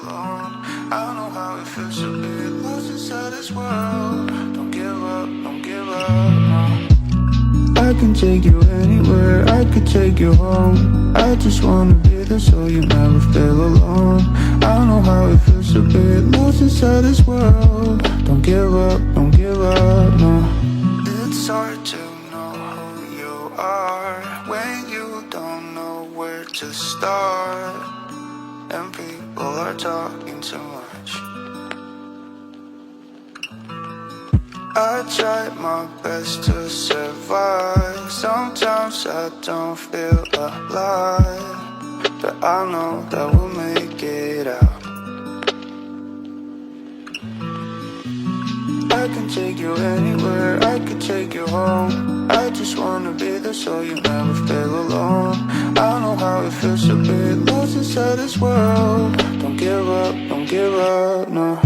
alone. I don't know how it feels to be lost inside this world. Don't give up, no. I can take you anywhere, I could take you home. I just wanna be there so you never feel alone. I don't know how it feels to be lost inside this world. Don't give up, no. It's hard to know who you are when you don't know where to start, and people are talking too much. I tried my best to survive. Sometimes I don't feel alive, but I know that we'll make it out. I can take you anywhere, I could take you home. I just wanna be there so you never feel alone. I don't know how it feels to be lost inside this world. Don't give up, no.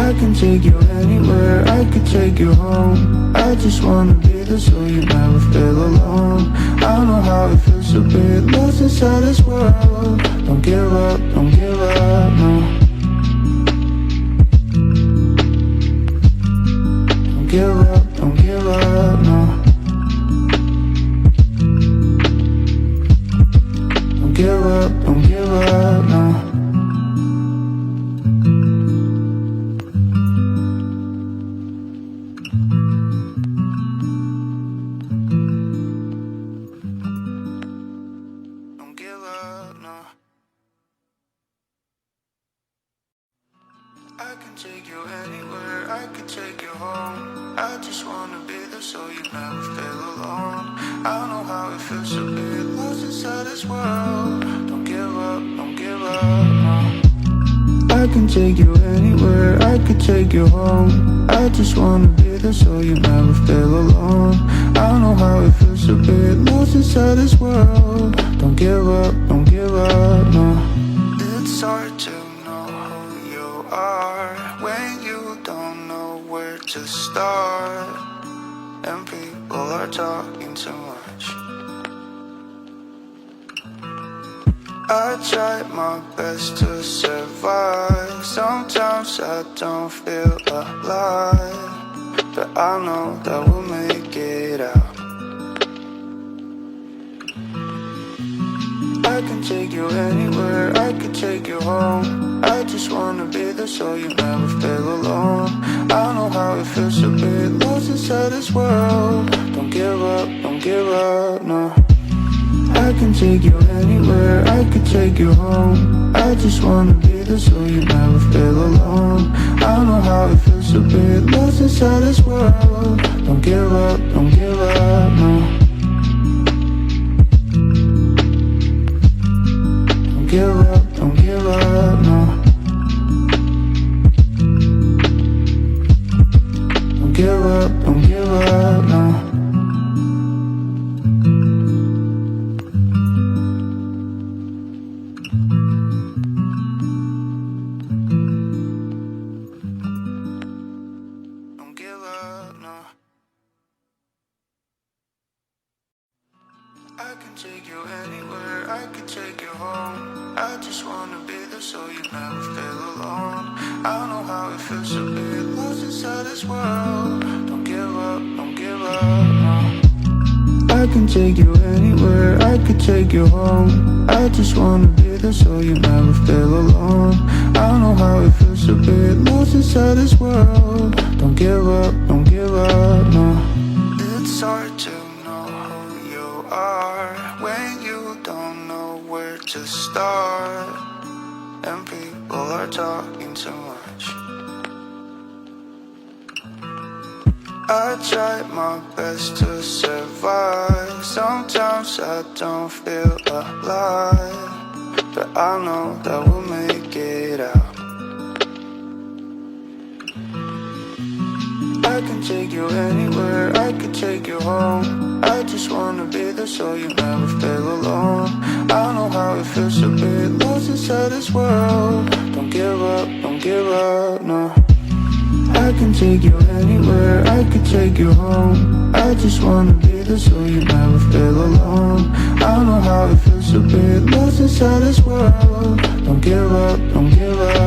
I can take you anywhere, I could take you home. I just wanna be there so you never feel alone. I don't know how it feels to be lost inside this world. Don't give up, no. Don't give up, no. Don't give up, no. I can take you anywhere, I could take you home. I just wanna be there so you never feel alone. I don't know how it feels to be lost inside this world. Don't give up, no. I can take you anywhere, I could take you home. I just wanna be there so you never feel alone. I don't know how it feels to be lost inside this world. Don't give up, no. It's hard to know who you are when you don't know where to start, and people are talking too much. I tried my best to survive. Sometimes I don't feel alive, but I know that we'll make it out. I can take you anywhere, I could take you home. I just wanna be there so you never feel alone. I don't know how it feels to be lost inside this world. Don't give up, no. I can take you anywhere, I could take you home. I just wanna be there so you never feel alone. I don't know how it feels to be lost inside this world. Don't give up, no. Don't give up, no. Don't give up, no. Don't give up, no. I can take you anywhere, I could take you home. I just wanna be there so you never feel alone. I don't know how it feels to be lost inside this world. Don't give up, no. I can take you anywhere, I could take you home. I just wanna be there so you never feel alone. I don't know how it feels to be lost inside this world. Don't give up, no. It's hard to know who you are when you don't know where to start, and people are talking too much. I tried my best to survive. Sometimes I don't feel alive, but I know that we'll make it out. I can take you anywhere, I could take you home. I just wanna be there so you never feel alone. I don't know how it feels to be lost inside this world. Don't give up, no. I can take you anywhere, I could take you home. I just wanna be there so you never feel alone. I don't know how it feels feels a bit lost inside this world. Don't give up, don't give up.